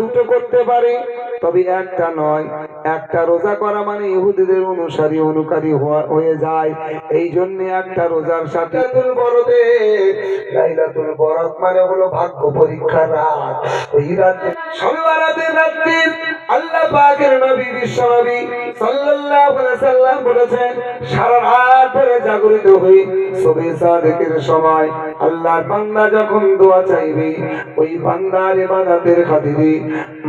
দুটো করতে পারে, তবে একটা নয়। একটা রোজা করা মানে ইহুদিদের অনুসারী অনুকারী হয়ে যায়। এই জন্য একটা রোজার সাথে লাইলাতুল বরাত মানে হলো ভাগ্য পরীক্ষার রাত। ওই রাতে শবে বরাতের রাতে আল্লাহ পাকের নবী বিশ্বনবী সাল্লাল্লাহু আলাইহি সাল্লাম বলেছেন, সারা রাত ধরে জাগরিত হই শবে সাদেকের সময় আল্লাহর বান্দা যখন দোয়া চাইবে, ওই বান্দার ইবাদতের খাতিরে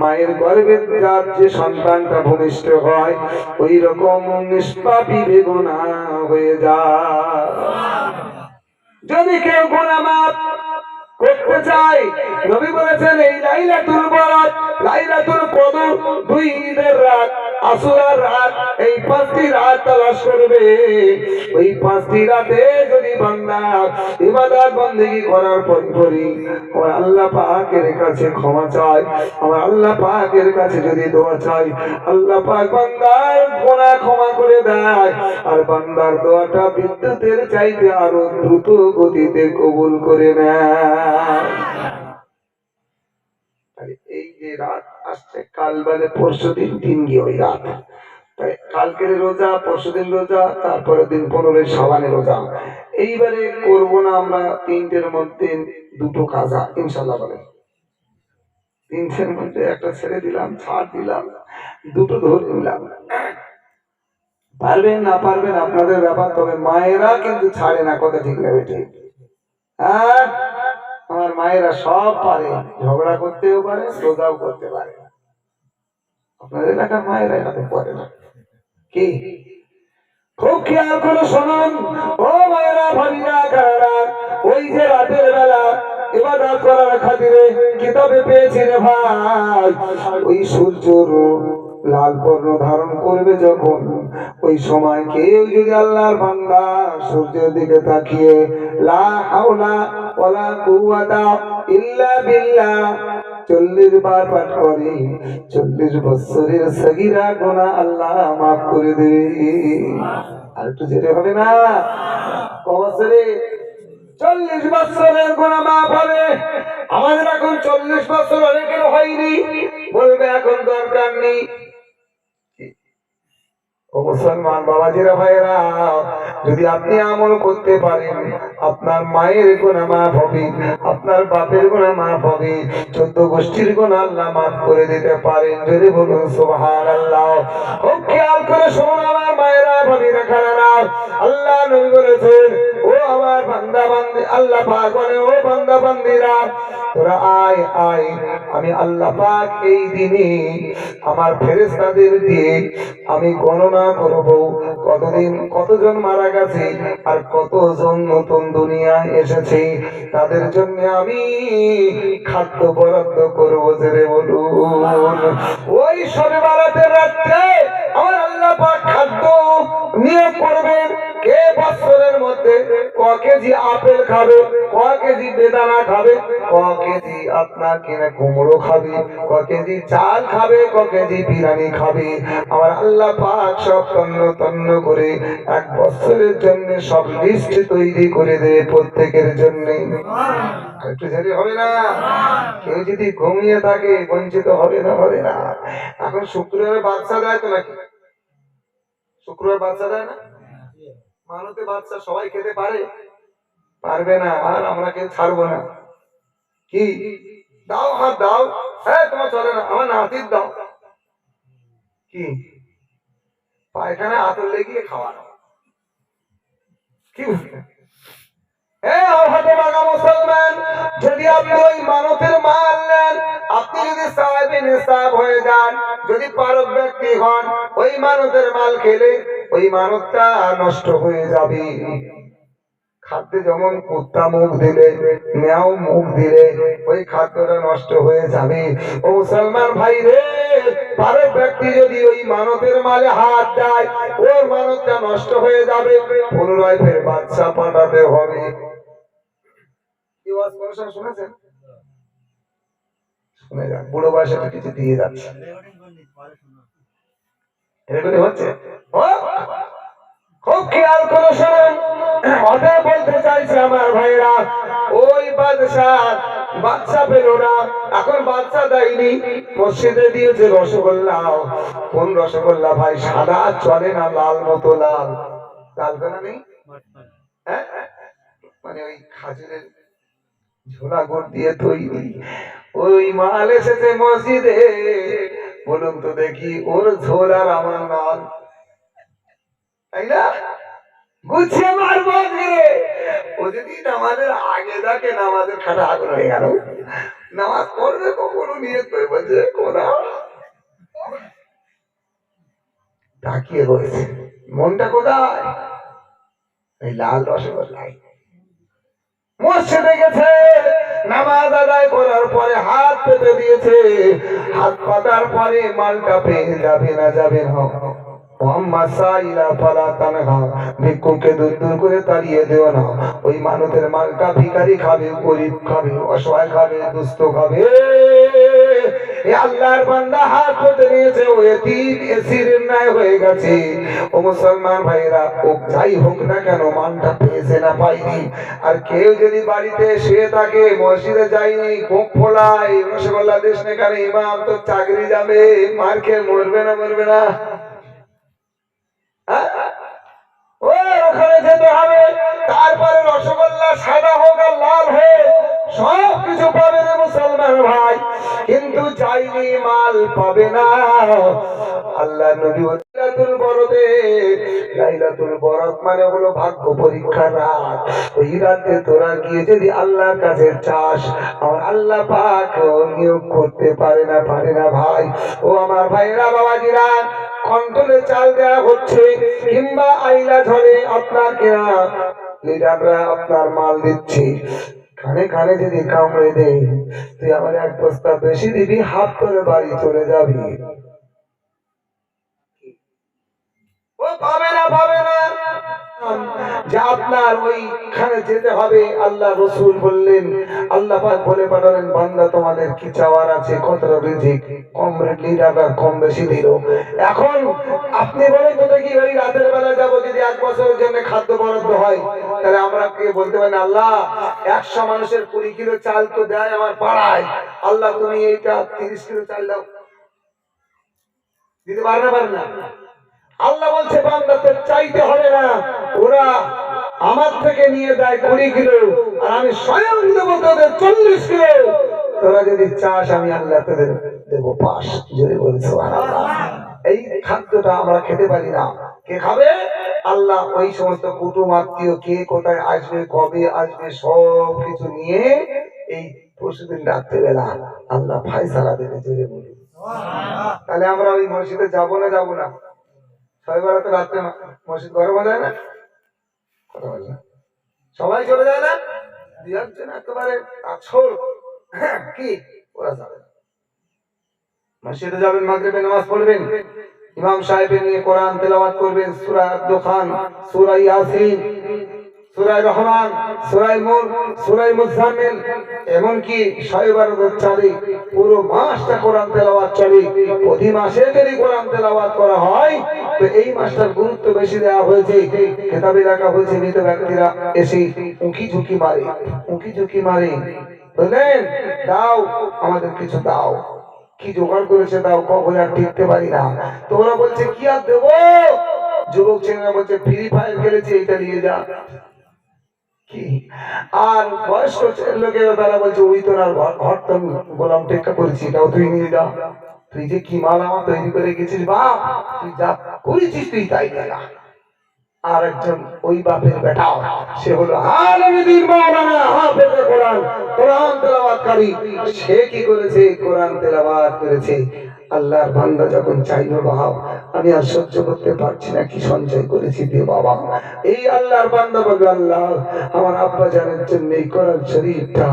মায়ের গর্ভে যার যে সন্তানটা ভূমিষ্ঠ হয়, ওই রকম নিষ্পাপী বেগুনাহ হয়ে যায়। যদি কেউ গুনাহ মাফ করতে চাই, নবী বলেছেন এই লাইলাতুল বরাত, লাইলাতুল কদর, দুই ঈদের রাত, আশুরার রাত, এই পাঁচটি রাত তালাশ করবে। ওই পাঁচটি রাতে যদি বান্দা ইবাদত বندگی করার পরই আমার আল্লাহ পাকের কাছে ক্ষমা চায়, আমার আল্লাহ পাকের কাছে যদি দোয়া চাই, আল্লাহ পাক বান্দার গুনাহ ক্ষমা করে দেয়, আর বান্দার দোয়াটা বিদ্যুতের চাইতে আরো দ্রুত গতিতে কবুল করে নেয়। এই যে রাত আসছে, কাল বাদে পরশুদিন দিন গিয়ে ওই রাত, তাই কালকের রোজা, পরশুদিন রোজা, তারপরে দিন 15 শাবানের রোজা। এইবারে করবো না আমরা তিনটের মধ্যে দুটো কাজা, ইনশাআল্লাহ বলেন। তিনটের মধ্যে একটা ছেড়ে দিলাম, ছাড় দিলাম, দুটো ধরে নিলাম। পারবেন না পারবেন আপনাদের ব্যাপার, তবে মায়েরা কিন্তু ছাড়ে না, কথা ঠিক না বেটে? হ্যাঁ, আমার মায়েরা সব পারে, ঝগড়া করতেও পারে, রোজাও করতে পারে। আপনাদের এলাকার মায়েরা এখানে পারে না কি? খুব খেয়াল করে শুনুন ও মায়েরা, ভাবিরা, কারা, ওই যে রাতের বেলা ইবাদত করার খাতিরে কিতাবে পেয়েছি রে ভাই, ওই সূর্য লাল বর্ণ ধারণ করবে যখন, ওই সময় কেউ যদি আল্লাহর বান্দা সূর্যের দিকে তাকিয়ে লা হাওলা ওয়ালা কুওয়াতা ইল্লা বিল্লাহ 40 বার পাঠ করে, 40 বছরের সগীরা গুনাহ আল্লাহ মাফ করে দেবে। আর একটু জেরে হবে না? কবছরে 40 বছরের গুনাহ মাফ হবে। আমাদের এখন 40 বছর অনেকের হয়নি, বলবে এখন দরকার নেই। ও মুসলমান বাবাজিরা, ভাইরা, যদি আপনি আমল করতে পারেন, আপনার মায়ের গুনাহ মাফ হবে, আপনার বাপের গুনাহ মাফ হবে, 14 গোষ্ঠীর গুনাহ আল্লাহ মাফ করে দিতে পারেন। যদি বলুন সুবহানাল্লাহ। খুব খেয়াল করে শুনুন আমার মায়েরা, ভাবিরা, খালারা, আল্লাহ নবী বলেছেন, ও আমার বান্দা বান্দি, আল্লাহ পাক বলে, ও বান্দা বান্দিরা, তোরা আয় আয়, আমি আল্লাহ পাক এই দিনে আমার ফেরেশতাদের দিয়ে আমি গণনা করব কতদিন কতজন মারা গেছে আর কতজন নতুন দুনিয়ায় এসেছে, তাদের জন্য আমি খাদ্য বরাদ্দ করবো। জেরে বলুন, ওই শবে বরাতের রাতে আমার আল্লাহ পাক খাদ্য নিয়োগ করবেন। কে বছরের মধ্যে ক কেজি আপেল খাবে, ক কেজি বেদানা খাবে, ক কেজি আপনার কিনা কুমড়ো খাবে, ক কেজি চাল খাবে, ক কেজি বিরিয়ানি খাবে, আমার আল্লাহ পাক সব তন্ন তন্ন করে 1 বছরের জন্য সব লিস্ট তৈরি করে দেবে প্রত্যেকের জন্য। একটু জানি হবে না? কেউ যদি ঘুমিয়ে থাকে বঞ্চিত হবে না? হবে না। এখন শুক্রবারে বাচ্চা দেয় তো নাকি? শুক্রবার বাচ্চা দেয় না? মানতে বাচ্চা সবাই খেতে পারে? পারবে না। আর আমরা কেউ ছাড়বো না। কি দাও, হাত দাও, হ্যাঁ তোমার চলে না, আমার নাতির দাও। কি পায়খানা আতর লেগে খাওয়ানো? কি বুঝলেন? মুসলমান, যদি আপনি ওই মানতের মাল নেন, আপনি যদি সাহেবে নিসাব হয়ে যান, যদি পারক ব্যক্তি হন, ওই মানতের মাল খেলে ওই মানতটা নষ্ট হয়ে যাবে। খাদ্যে যেমন কুত্তা মুখ দিলে, মেয়াও মুখ দিলে ওই খাদ্যটা নষ্ট হয়ে যাবে। ও মুসলমান ভাই রে, পারক ব্যক্তি যদি ওই মানতের মালে হাত দেয়, ওর মানতটা নষ্ট হয়ে যাবে, পুনরায় ফের বাচ্চা পাঠাতে হবে। শুনেছেন? শুনে যান, বুড়ো বয়সে কিছু দিয়ে যাচ্ছে, এরকমই হচ্ছে। খুব খেয়াল করে শুনুন, অতএব বলতে চাইছি আমার ভাইরা, ওই বাদশাহ বাচ্চা পেল না, এখন বাচ্চা দেয়নি, মসজিদে দিয়েছে রসগোল্লা। কোন রসগোল্লা ভাই? সাদা চলে না, লাল মতো লাল, লাল কেন নেই? হ্যাঁ, মানে ওই খাজুরের ঝোলা গুড় দিয়ে তৈরি ওই মাল এসেছে মসজিদে। বলুন তো দেখি, ওর ঝোল আর আমার নাল, তাই না? গুছিয়ে মারবো ফিরে। ও যদি নামাজের আগে দেখে, নামাজের খাটা আগুন হয়ে গেল, নামাজ পড়বে কখনো নিয়ত করে বলছে কোনা তাকিয়ে রয়েছে, মনটা কোথায়? এই লাল রসগোল্লায়। মসজিদে গেছে, নামাজ আদায় করার পরে হাত পেতে দিয়েছে, হাত পাতার পরে মালটা পেয়ে যাবে না, যাবে না। ভিক্ষুকে দূর দূর করে তাড়িয়ে দেও না। ওই মানুষের মালটা ভিখারি খাবে, গরিব খাবে, অসহায় খাবে, দুস্থ খাবে। আল্লাহর বান্দা হাত পেতে নিয়েছে, ও এতিম এসিরের ন্যায় হয়ে গেছে। ও মুসলমান ভাইরা, ও যাই হোক না কেন, মানটা পেয়েছে না পাইনি। আর কেউ যদি বাড়িতে শুয়ে থাকে, মসজিদে যায়নি, কোক ফোলায়, রসগোল্লা দেশ নেখানে, ইমাম তো চাকরি যাবে, মার খেয়ে মরবে না, মরবে না? ওখানে যেতে হবে, তারপরে রসগোল্লা সাদা হোক আর লাল হোক, সব কিছু পাবে রে মুসলমান ভাই, কিন্তু যাইনি মাল পাবে না। আল্লাহ নবী লাইলাতুল বরদে, লাইলাতুল বরদ মানে হলো ভাগ্য পরীক্ষার রাত। ওই রাতে তোরা গিয়ে যদি আল্লাহর কাছে চাস, আর আল্লাহ পাক নিয়োগ করতে পারে না, পারে না ভাই। ও আমার ভাইরা, বাবাজিরা, কন্ট্রোলে চাল দেওয়া হচ্ছে, কিংবা আইলা ঝরে আপনার কেনা লিডাররা আপনার মাল দিচ্ছে, খানে খানে যদি কামড়ে দেয়, তুই আমার এক বস্তা বেশি দিবি, হাফ করে বাড়ি চলে যাবি। ও পাবে না, পাবে না, যে আপনার ওইখানে যেতে হবে। আল্লাহ রসুল বললেন, আল্লাহ পাক বলে পাঠালেন, বান্দা তোমাদের কি চাওয়ার আছে? কতটা রিজিক কম, লিডাররা কম বেশি দিল। এখন আপনি বলেন তো দেখি, ওই রাতের বেলা যাবো, যদি 1 বছরের জন্য খাদ্য বরাদ্দ হয়, তাহলে আমরা কি বলতে পারি? আল্লাহ 100 মানুষের 20 কিলো চাল তো দেয় আমার পাড়ায়, আল্লাহ তুমি এইটা 30 কিলো চাল দাও, দিতে পারে না, পারে না? আল্লাহ বলছে, বান্দা তোর চাইতে হবে না, ওরা আমার থেকে নিয়ে দেয় 20 কিলো, আর আমি স্বয়ং দেবো তোদের 40 কিলো। তোরা যদি চাস, আমি আল্লাহ তোদের দেবো 5। যদি বলি সুবহানাল্লাহ। এই খাদ্যটা আমরা খেতে পারি না, কে খাবে? আল্লাহ ওই সমস্ত কুটুম আত্মীয়, কে কোথায় আসবে, কবে আসবে, সব কিছু নিয়ে এই পরশুদিন রাত্রেবেলা আল্লাহ ফায়সালা দেবে। জোরে বলি সুবহানাল্লাহ। তাহলে আমরা ওই মসজিদে যাবো না, যাবো না? ছয়বার তো রাত্রে মসজিদ গরম হয়ে যায় না? সবাই চলে যায় না? 2 জন একেবারে আছর কি ওরা যাবে না, মসজিদে যাবেন, মাগরিবে নামাজ পড়বেন, ইমাম সাহেবের নিয়ে কোরআন তেলাওয়াত করবেন, সূরা আদ-দুখান, সূরা ইয়াসিন, সূরা রহমান, সূরা মুলক, সূরা মুজাম্মিল, এমনকি শবে বরাতের চাঁদে পুরো মাসটা কোরআন তেলাওয়াত চলে। প্রতি মাসে যদি কোরআন তেলাওয়াত করা হয়, তো এই মাসটার গুরুত্ব বেশি দেওয়া হয়েছে। কিতাবে লেখা হয়েছে, মৃত ব্যক্তিরা এসে উঁকি ঝুঁকি মারে, উঁকি ঝুঁকি মারে, বললেন দাও আমাদের কিছু দাও, কি জোগাড় করেছে দাও, কখন আর টিকতে পারি না। তোমরা বলছে কি আর দেবো? যুবক ছেলেরা বলছে ফ্রি ফায়ার খেলেছে, এটা নিয়ে যা। কি আর বয়স্ক লোকেরা তারা বলছে, ওই তোর আর ঘর তো গোলাম টেক্কা করেছি, এটাও তুই নিয়ে যা। তুই যে কি মাল আমার তৈরি করে গেছিস বাপ, তুই যা করেছিস তুই তাই না। আর একজন ওই বাপের বেটা, সে হলো আলেমুদ্দিন মাওলানা হাফেজে কোরআন, কোরআন তেলাওয়াতকারী। সে কি করেছে? কোরআন তেলাওয়াত করেছে। আল্লাহর বান্দা যখন চাইলো, বাপ আমি আর সহ্য করতে পারছি না, কি সঞ্চয় করেছি দে বাবা। এই আল্লাহর বান্দা বলবে, আল্লাহ আমার আব্বা জানের জন্য এই কোরআন শরীফটা,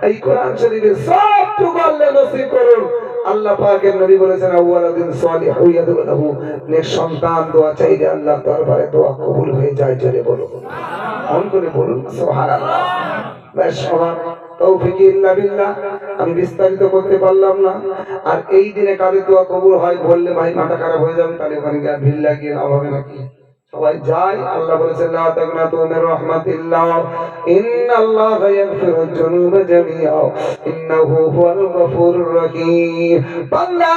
এই কোরআন শরীফের সবটুকু আল্লাহ নসিব করুন। আল্লাহ পাকের নবী বলেছেন, আওয়ালাদিন সালিহু ইয়াদউ লাহু, নেক সন্তান দোয়া চাইলে আল্লাহর দরবারে দোয়া কবুল হয়ে যায়। জোরে বলুন, মন করে বলুন সুবহানাল্লাহ। বেশ, আমার তৌফিক ইল্লা বিল্লাহ, আমি বিস্তারিত করতে পারলাম না। আর এই দিনে কাদের দোয়া কবুল হয় বললে ভাই মাথা খারাপ হয়ে যাবে, তাহলে ওখানে গিয়ে ভিড় লাগিয়ে লাভ হবে নাকি? সবাই যায়। আল্লাহ বলেছেন লা তাকনাতু মির রাহমাতিল্লাহ ইন্নাল্লাহা ইয়াগফিরুয যুনুবা জামিআ ইন্নাহু হুয়াল গফুরুর রহিম। বান্দা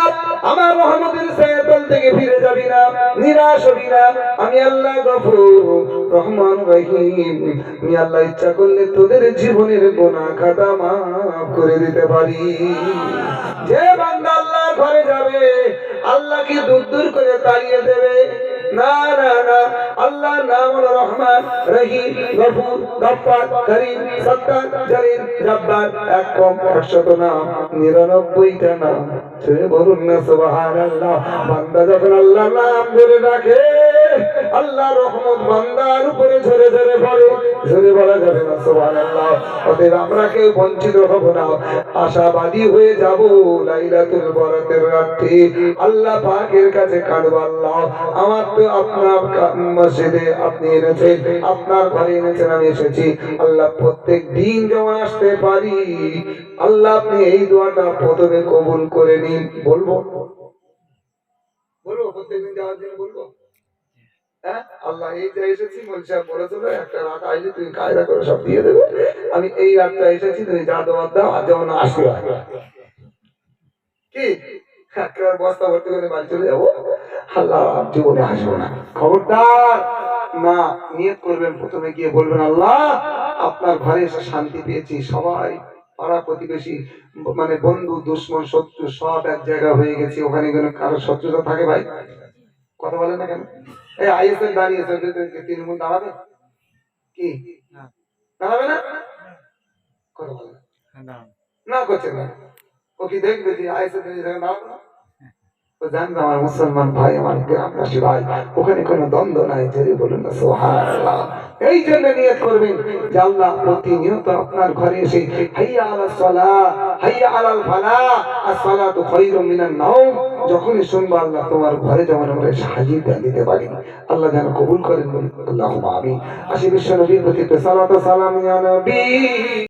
আমার রহমতের ছায়াতল থেকে ফিরে যাবি না, নিরাশ হবি না। আমি আল্লাহ গফুর রহমান রহিম। আমি আল্লাহ ইচ্ছা করলে তোদের জীবনের গুনাহ খাতা মাফ করে দিতে পারি। যে বান্দা আল্লাহর ঘরে যাবে আল্লাহ কি দূর দূর করে তাড়িয়ে দেবে? না না না, আল্লাহর নাম হলো রহমান রহিম গফুর গফফার করিম সত্তার জলিল জব্বার। এক কম 100 নাম, 99টা নাম। সে বলুন না সুবহানাল্লাহ। বান্দা যখন আল্লাহর নাম ধরে ডাকে আল্লাহ রহমত বান্দার উপরে ঝরে ঝরে পড়ে। ঝরে বলা যাবে না সুবহানাল্লাহ। অতএব আমরা কেউ বঞ্চিত হব না, আশাবাদী হয়ে যাব। লাইলাতুল বরাতের রাতে আল্লাহ পাকের কাছে কাঁদব, আল্লাহ আমার তো আপনার মসজিদে আপনি এনেছেন, আপনার ঘরে এনেছেন, আমি এসেছি। আল্লাহ প্রত্যেক দিন যেমন আসতে পারি, আল্লাহ আপনি এই দোয়াটা প্রথমে কবুল করে নিন। বলবো বলবো প্রত্যেকদিন যাওয়ার জন্য বলবো। হ্যাঁ, আল্লাহ এই যে এসেছি বলছে বলেছিল একটা রাত আইলে তুমি কায়দা করে সব দিয়ে দেবে। আমি এই রাতটা এসেছি, তুমি যা দেওয়ার দাও, আর যেমন আসবে কি একেবারে বস্তা ভর্তি করে বাড়ি চলে যাবো, আল্লাহ জীবনে আসবো না। খবরদার না, নিয়ত করবেন প্রথমে গিয়ে বলবেন আল্লাহ আপনার ঘরে এসে শান্তি পেয়েছি। সবাই পাড়া প্রতিবেশী মানে বন্ধু দুশ্মন শত্রু সব এক জায়গা হয়ে গেছে, ওখানে কোনো কারো শত্রুতা থাকে ভাই? কথা বলে না কেন? এই আইএসএল দাঁড়িয়েছে, তৃণমূল দাঁড়াবে কি? দাঁড়াবে না? কথা বলে না করছে না। ও কি দেখবে যে আইএসএল দাঁড়াবে না? জানবে আমার মুসলমান ভাই, আমার গ্রামবাসী ভাই, ওখানে কোনো দ্বন্দ্ব নাই। যদি বলুন না সুবহানাল্লাহ। এই জন্য নিয়ত করবেন যে আল্লাহ প্রতিনিয়ত আপনার ঘরে এসে হাইয়া আলাস সালাহ হাইয়া আলাল ফালাহ আস-সালাতু খায়রুম মিনান নাওম যখনই শুনবো আল্লাহ তোমার ঘরে যেমন আমরা সাজিয়ে দিতে পারি, আল্লাহ যেন কবুল করেন। আল্লাহুম্মা আমিন। আসি বিশ্ব নবীর প্রতি সালাত ও সালাম ইয়া নবী।